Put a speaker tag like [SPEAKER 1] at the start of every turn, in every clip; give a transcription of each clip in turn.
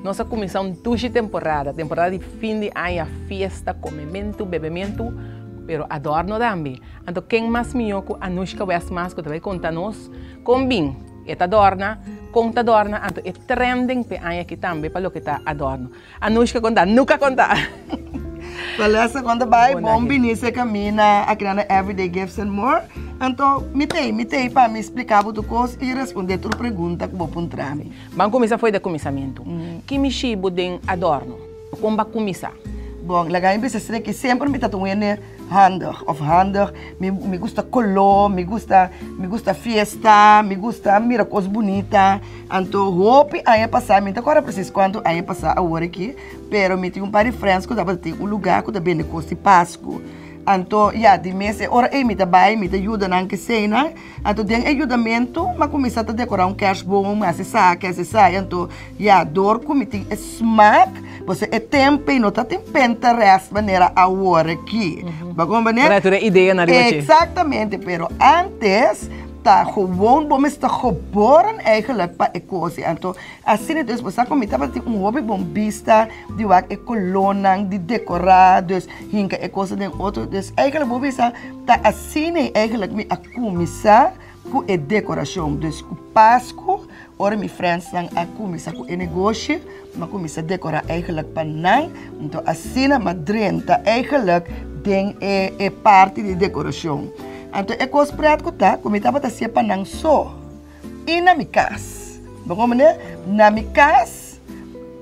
[SPEAKER 1] Nossa comissão tudo temporada de fim de ano, festa, comimento, bebimento, pero adorno também. Então quem mais melhor que a Anushka Westmaster vai contar nos com bem, adorna, conta adorna, então é trending pe ano aqui também para o que está adorno. Anushka conta, nunca conta.
[SPEAKER 2] Beleza, quando vai, bom benisse camina aqui na Everyday Gifts and More. Então, mitei para me explicar tudo coisa e responder toda pergunta que vou encontrar.
[SPEAKER 1] Vamos começar foi de começamento. Que me chibo de adorno? Como vai começar?
[SPEAKER 2] Bom, legal, eu preciso que sempre me tatuando handig, me gusta color, me gusta fiesta, me gusta mira coisa bonita. Então, hope aí passar, me agora preciso quando aí passar a hora aqui, pero me tem par de friends que dá para ter lugar que dá bem de coisa de Páscoa. Então, de mês, ora aí me ajuda na que sei, né? Então, tem ajudamento, mas começa a decorar cash bom, mas se sai, então, dor como tem smack, você é tempo e não tá tempenta resto maneira a hora aqui.
[SPEAKER 1] Para ter ideia na rede.
[SPEAKER 2] Exatamente, pero antes tá gewoon bom está geboren eigenlijk para ecosie. Então, assim dus você começa a ter hobby bombista, de wat ecolonang, de decorar, dus hinka ecosie den outro, dus eigenlijk bom está tá assim eigenlijk me a começar com a decoração, dus com Páscoa, ora me friends nang a começar com o negócio, mas começa a decorar eigenlijk para nang, então assim na Madrid tá eigenlijk den é parte de decoração. Então, é coisa prática, tá? Como estava a ser para não só. E na minha casa. Vamos ver? Na minha casa,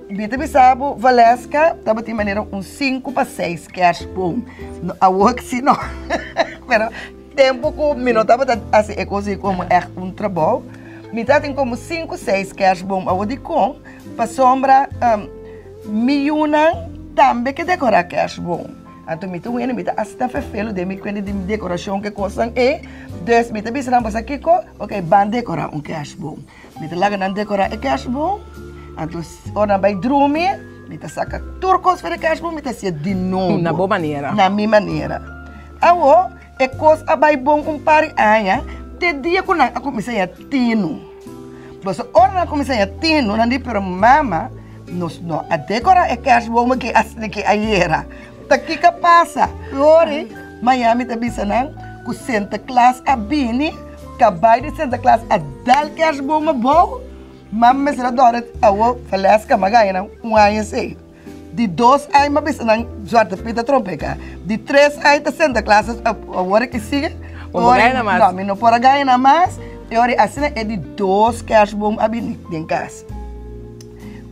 [SPEAKER 2] eu sabe, Valesca, estava de maneira 5 para 6 cash bom. A work, se não. Mas, tempo que eu estava a fazer coisa como trabalho, me tem como 5, 6 cash bom. A work com, para sombra, também que decorar cash bom. Então, me estou indo, me está assim feio, de me quando de decoração que coisa é, dus me está pensando para aqui ok, van decorar cash bom, me está lá ganhando decorar cash bom, então ora vai dormir, me está saca turcos para cash bom, me está se de novo,
[SPEAKER 1] na boa maneira,
[SPEAKER 2] na minha maneira, awo coisa vai bom par anos, te dia quando a comecei a tino, você ora comecei a tino, não digo para mama, não a decorar cash bom que assim que era. Aqui que passa, ore, Miami tá pensando que Santa Claus a bini, que vai de Santa Claus a dar que as bombas bom, mas me será dora a o falece que magai não ano sei, de 2 anos mas pensando já pita trompeta, de 3 anos tá Santa Claus a hora que sigue, não, me não pode ganhar mais, e ore assim é de 2 que as bombas a bini em casa.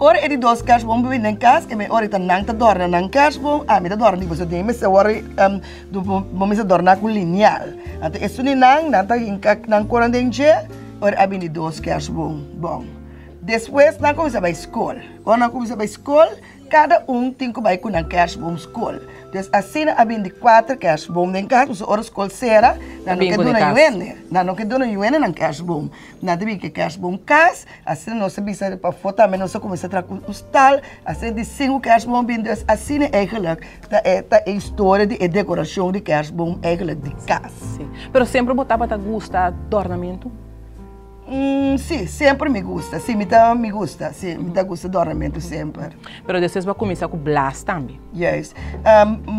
[SPEAKER 2] Ora é de 2 cash bom bem em casa, que me ora tá não tá dorna não cash bom, me tá dorna você tem mas ora do bom me dorna com lineal. Então isso nem não tá em não corandenge, ora abini 2 cash bom. Depois não começa a escola. Quando não começa a escola, cada tem que vai com um cash bom escola. Então assim abini 4 cash bom em casa, os horas escola será, não que dona yuene, não que dona yuene não cash bom. Não deve que cash bom casa, assim não se bisa para foto, mas não se começa a trazer o tal, assim de 5 cash bom bem, assim é eigenlijk tá a história de decoração de cash bom eigenlijk de casa.
[SPEAKER 1] Sim. Pero sempre botava para gostar do ornamento?
[SPEAKER 2] Sim, sempre me gusta. Sim, me gusta. Sim, me gusta do ornamento sempre.
[SPEAKER 1] Pero depois vai começar com blast também.
[SPEAKER 2] Yes.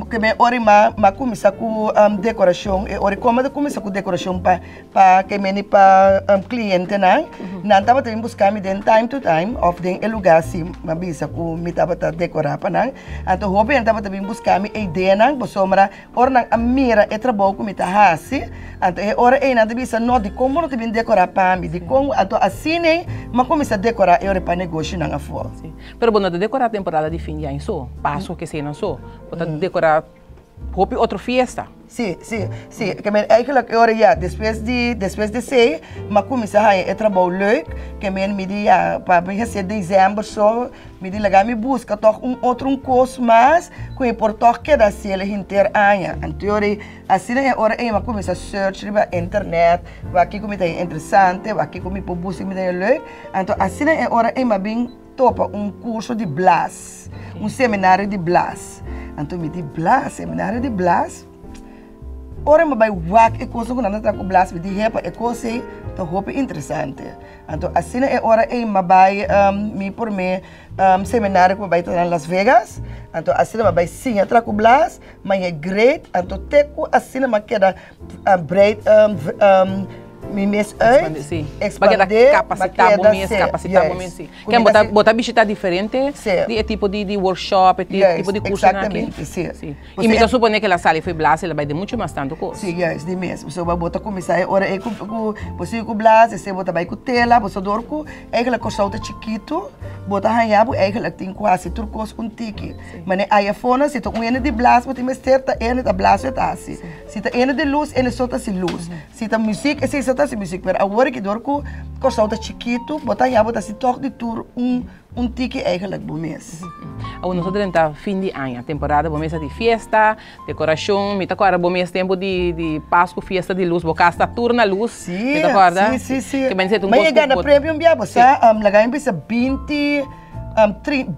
[SPEAKER 2] Que me ori ma começar com decoração. Ori como começar com decoração para que me para cliente não. Não tava também buscar me den time to time of den lugar assim, ma bisa com me tava decorar para não. Então hobby tava também buscar me ideia não, bosomra orna a mira e trabalho com me tá hasi. Então ora não bisa não de como não também decorar para mim. Com assim mas começa a decorar para negócio na fora.
[SPEAKER 1] Pero bueno, decorar a temporada de fim de ano só, passo que seja só, pode decorar outra fiesta.
[SPEAKER 2] Sim. Que men eigenlijk ora ja, depois de sei, mas começa a trabalhar leuk, que men me dia para ser dezembro só, me dia legal me busca toch outro curso mais, com por toch que da sele inter ano. Então assim ora mas começa a search na internet, vai aqui como é interessante, vai aqui como por busca me dia leuk. Então assim ora mas bem topa curso de blas, seminário de blas. Então me di blas, seminário de blas. Ora, mas vai wak e coisa quando anda com blas, me di repa e coisa tá roupa interessante. Então, assim é hora em mabai me por me seminário que vai estar em Las Vegas. Então, assim é mabai sim a traco blas, mas é great. Então, teco assim é maqueda break me mês antes,
[SPEAKER 1] expandir, capacitar o mês, capacitar o mês, sim. Quer botar bichita diferente, de tipo de workshop, tipo de curso
[SPEAKER 2] exatamente, sim.
[SPEAKER 1] E me suponer que ela sale foi blas, ela vai de muito mais tanto coisa.
[SPEAKER 2] Sim, de mesmo. Você vai botar começar ora é você com blas, você bota vai com tela, você dorco, é aquela coisa outra chiquito, bota hanhabo, é aquela tem quase turcos com tique. Mas aí a fona se tu de blas, você me certa ene da blas é assim. Se tá ene de luz, ene solta se luz. Se tá música, se solta se música, pero agora que dorco, coisa outra chiquito, bota hanhabo, bota se toque de tour tique eigenlijk bom mês.
[SPEAKER 1] Nós estamos fim de ano, temporada bom mês de festa, decoração, me acorda bom mês tempo de Páscoa, festa de luz, boca está turna luz,
[SPEAKER 2] sim,
[SPEAKER 1] me acorda?
[SPEAKER 2] Sim.
[SPEAKER 1] Que mas
[SPEAKER 2] ganha prêmio bia, você lagar bisa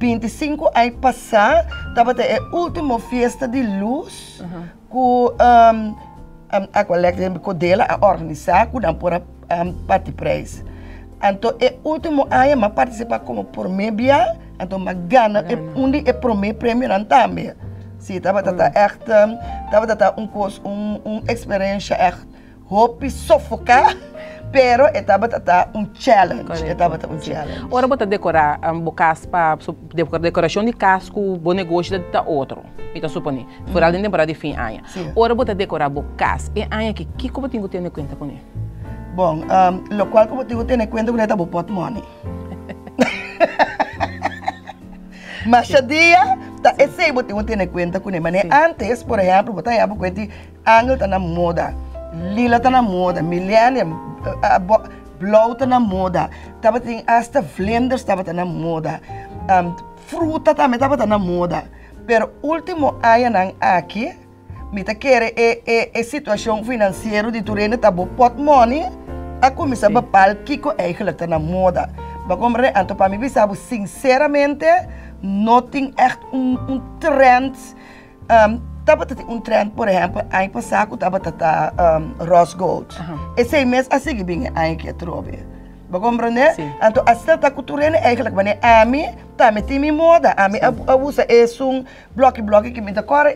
[SPEAKER 2] 25 aí passar, tava até a última festa de luz, com a colega dela a organizar, com a party prize. Então, é o último ano, eu participar como por meia, então, eu ganho onde é por meio prêmio também. Sim, estava experiência echt hoop sufocar, pero estava challenge, challenge.
[SPEAKER 1] Ora bota decorar bocas para decoração de casco, bom negócio de outro. Então supone, por além de temporada de fim ano. Ora bota decorar bocas, é ano que como tenho que ter conta com ele.
[SPEAKER 2] Bom, lo cual como tengo que tener cuenta que está pot money. Mas dia, esse eu tenho que ter cuenta com ele. Mas antes, por exemplo, botar aí porque anglo está na moda, lila está na moda, millennium, blow está na moda, tava tem hasta blenders estava na moda, fruta também estava na moda. Pero último ano aqui, me tá querer é situação financeira de turene tá pot money. A começar a bapal que é que está na moda. Para compreender, então para mim pensava sinceramente, não tem echt trend. Tava trend, por exemplo, aí passado tava rose gold. Esse mês assim que vem aí que trove. Para compreender, então assim tá cultura é que a mim tá metendo moda, a mim usa esse bloco que me decora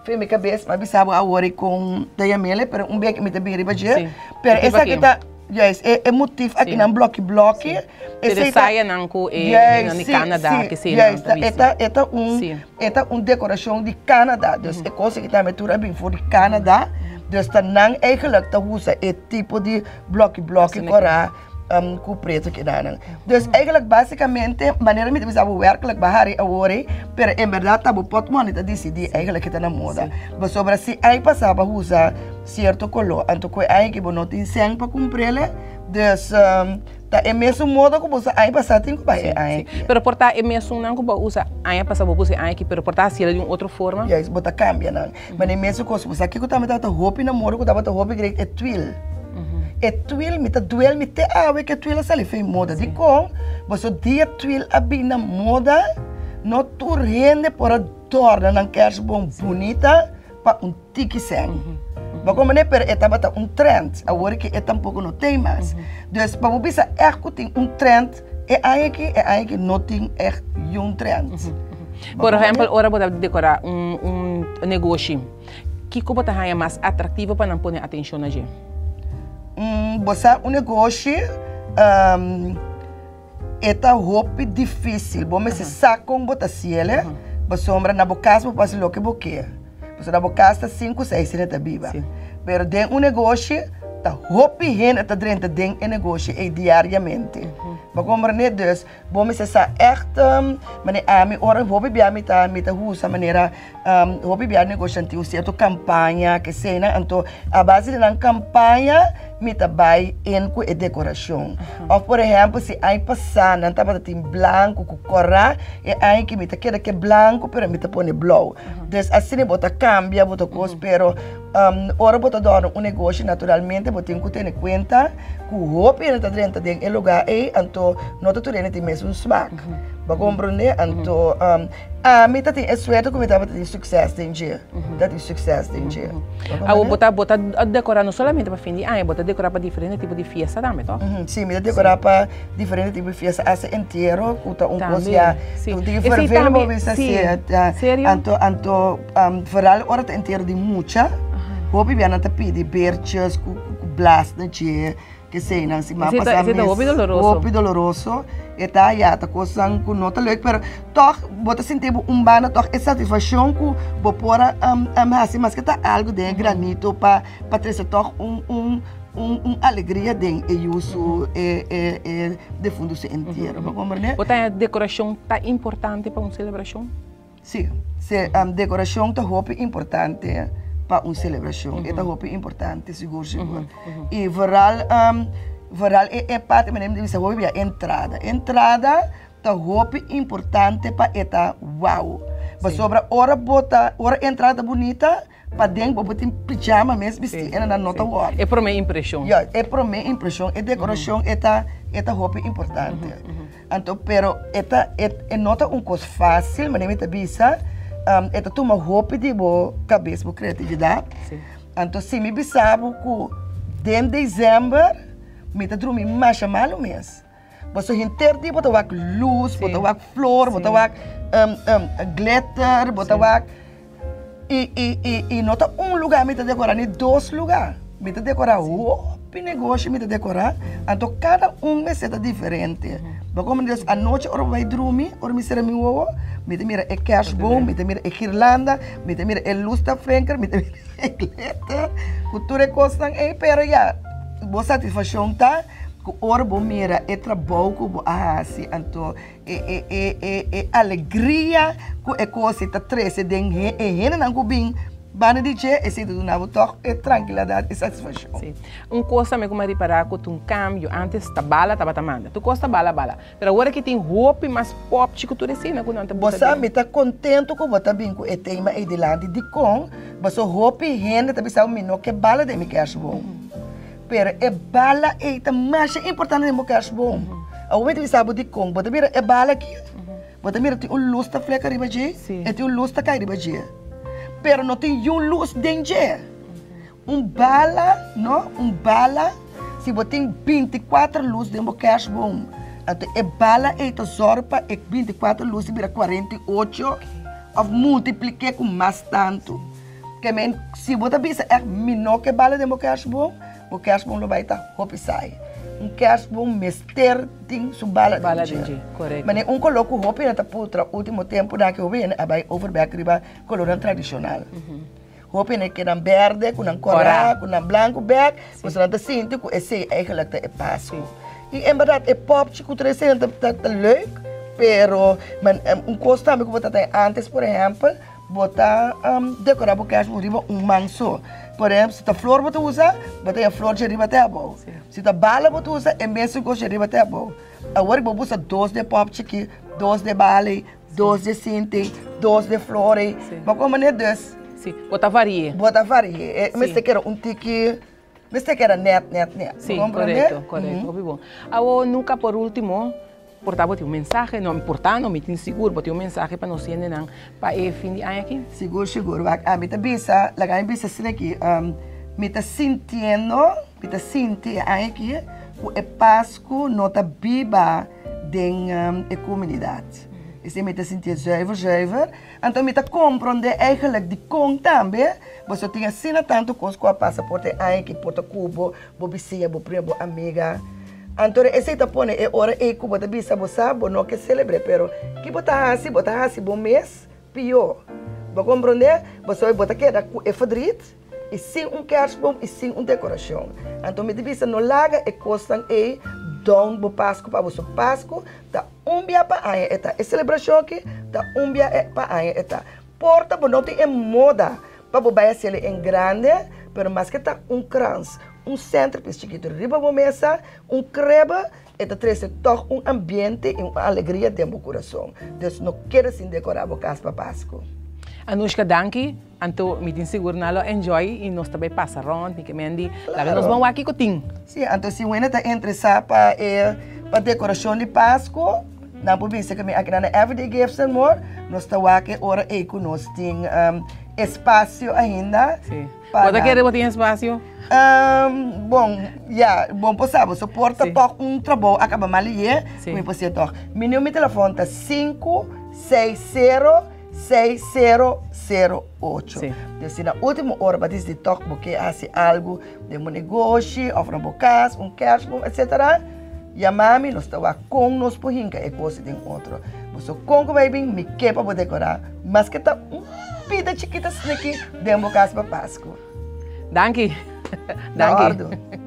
[SPEAKER 2] foi minha cabeça, mas pensava agora com Dayamele, pero bem que me também ribadia. Pero essa que tá, é motivo aqui na bloco.
[SPEAKER 1] Esse saia nanco no Canadá, que se
[SPEAKER 2] é decoração de Canadá, então é coisa que tá metura bem for de Canadá, então está não é que ela usa é tipo de bloco cora com preto que dá. Então, eigenlijk basicamente, maneira que você vai werkelijk bahari agora, pero em verdade tá bom pot money decidir eigenlijk que tá na moda. Mas sobre se aí passava usar certo color, então que aí que não tem sangue para comprar, então tá é mesmo moda que você aí passar tem que vai aí.
[SPEAKER 1] Pero portar é mesmo não que usa aí passar você aí que pero portar se de uma outra forma.
[SPEAKER 2] Yes, bota cambia não. Mas é mesmo coisa você aqui que também tá roupa na moda, que tava roupa grande é twill. É twill, me tá duel, me te awe que twill sali fez moda. De com, você dia twill abi na moda, não tu rende por a torna não queres bom bonita para tiki sem. Mas como é per etapa tá trend, agora que é tampouco não tem mais. Então, para você é que tem trend, é aí que não tem trend.
[SPEAKER 1] Por exemplo, ora você decorar negócio, que como tá mais atrativo para não pôr atenção na gente.
[SPEAKER 2] Você negócio é roupa difícil. Bom, mas se saca com botar cielo, você sombra na boca, você passa lo que boqueia. Você na boca está 5, 6 anos viva. Pero tem negócio, tá roupa renda tá dentro de negócio diariamente. Para compreender, dus, bom, mas essa mas a mim ora roupa bia me tá usa maneira roupa bia negócio tem certo campanha que sei, né? Então a base da campanha me tá vai em com a decoração. Ou por exemplo, se aí passar, não tá tem branco com cora, é aí que me tá quer que branco, pero me tá põe blue. Dus assim bota cambia, bota coisa, pero ora bota dar um negócio naturalmente, botem que ter em conta que o roupa está dentro de lugar aí, então não está tem mesmo smack. Ba compreender? Então a mim tem é sueto como estava tem sucesso tem dia, tem sucesso tem dia.
[SPEAKER 1] Ah, bota decorar não somente para fim de ano, bota decorar para diferentes tipos de festa também, tá?
[SPEAKER 2] Sim, me decorar para diferentes tipos de festa, assim inteiro, cuta coisa já, tem ferver uma vez assim,
[SPEAKER 1] sério?
[SPEAKER 2] Então vooral ora te inteiro de mucha. Hopi viana te pedi berches, com blast de dia, que sei não se mapa
[SPEAKER 1] sabe. Esse é hopi doloroso.
[SPEAKER 2] Hopi doloroso. E tá já tá coisa com nota leuk, mas toch bota sentir bana toch é satisfação que bopora assim, mas que tá algo de granito para trazer toch alegria de uso de fundo se inteiro, vamos compreender?
[SPEAKER 1] Botar a decoração tá importante para uma celebração?
[SPEAKER 2] Sim, decoração tá hopi importante. Para uma celebração, é roupa importante, seguro. E vooral é parte, mas nem deve roupa é entrada, tá roupa importante para esta wow. Mas sobre hora entrada bonita, para dentro botar pijama mesmo vestir, é na nota wow.
[SPEAKER 1] É para minha impressão.
[SPEAKER 2] É para minha impressão, é decoração, esta roupa importante. Então, pero é nota coisa fácil, mas nem bisa. Esta toma roupa de boa cabeça, boa criatividade. Então, se me bisabo que em dezembro, me tá dormindo mais malo mês. Você inteiro de botar luz, botar flor, botar glitter, botar e nota lugar me tá decorar, nem dois lugares. Me tá decorar negócio, me tá decorar. Então, cada mês é diferente. Mas como diz, a noite, ora vai dormir, ora me será meu ovo, me mira é cashboom, me mira é guirlanda, me mira é luz da frente, me mira é glitter, cultura coisa aí, pero já, boa satisfação tá, que ora bom mira é trabalho que boa assim, então é alegria que é coisa tá treze den é rena não cubim. Bana DJ é sido do novo toque, é tranquilidade e satisfação.
[SPEAKER 1] Sim. Coisa me como reparar que um cambio antes tá bala, tá batamanda. Tu gosta bala. Mas agora que tem roupa mais pop, chico tu recina quando anda bota.
[SPEAKER 2] Você me tá contente com botar bem com o tema aí de lá de com, mas a roupa e renda tá pensando menor que bala de me que acho bom. Pero é bala é tá mais importante de me que acho bom. A outra vez sabe de com, bota mira é bala aqui. Bota mira tem luz da fleca riba de, e tem luz da cai riba de. Pero não tem luz dentro. Bala, não? Bala, se você tem 24 luzes dentro do cash bom, então é bala e tesoura é 24 luzes vira 48, ou multiplique com mais tanto. Que se você pensa é menor que bala dentro do cash bom, o cash bom não vai estar roupa sai. Cash bom mester tem sua bala dentro.
[SPEAKER 1] Correto.
[SPEAKER 2] Mas coloca roupa na putra último tempo da que eu vi, vai overback riba colorante tradicional. Roupa que é verde, com cora, com branco back, você não sente que esse eigenlijk é passo. E em verdade é pop, chico 300 tá leuk, pero coisa também que você tem antes, por exemplo, botar decorar o cash riba manso. Por exemplo, se a flor você usa, bota a flor de riba até a boa. Se a bala você usa, é mesmo que de riba até a boa. Agora você usa 2 de pop chiqui, 2 de bala, 2 de cinte, 2 de flor. Mas como é desse?
[SPEAKER 1] Sim, bota varia.
[SPEAKER 2] Bota varia. Mas você quer tique, mas você quer net.
[SPEAKER 1] Sim, correto. Bom. Agora, nunca por último, portar um mensagem, não importa, não me tem seguro, botar um mensagem para nós ainda não, para o fim de ano aqui?
[SPEAKER 2] Seguro. A mim também bisa, lagar bisa assim aqui, me tá sentindo aqui, o é Páscoa nota biba da comunidade. Esse me tá sentindo zuiver. Então me tá compreender eigenlijk de com também, você tem assim tanto coisa com a passaporte aqui, porta cubo, bobicia, primo, amiga. Então, esse tapone é hora que você bisa você não que celebrar, pero que botar assim bom mês pior. Você compreender? Você vai botar que é fadrito e sim cash bom e sim decoração. Então, me bisa não larga e costa é dom bo Páscoa para você Páscoa, tá dia para aí eta. É celebração aqui, tá dia para aí eta. Porta bo não tem moda para bo vai ser em grande, pero mais que tá crans. Centro chiquito riba da mesa, creba, e traz toch ambiente e uma alegria dentro do coração. Deus não quer assim decorar a casa para Páscoa.
[SPEAKER 1] Anushka, danke. Então, me tem seguro na lo enjoy e nós também passa rond, e que mendi, lá nós vamos aqui com ting.
[SPEAKER 2] Sim, então se você está interessado para decoração de Páscoa, não pode pensar que aqui na Everyday Gifts and More, nós estamos aqui hora aí que nós temos espaço ainda.
[SPEAKER 1] Sim. Pode querer botar espaço?
[SPEAKER 2] Bom, possível, suporta para trabalho, acaba mal aí,
[SPEAKER 1] Sim.
[SPEAKER 2] você toca. Meu telefone está 560-6008.
[SPEAKER 1] Sim.
[SPEAKER 2] Então, na última hora, para dizer toque, porque hace algo de um negócio, oferta uma casa, cash, etc. E a mami, nós estamos com nós por hinca, é coisa de outro. Você com que vai vir, me quer para decorar, mas que está pita chiquita aqui, de uma casa para Páscoa.
[SPEAKER 1] Danke.
[SPEAKER 2] Danke.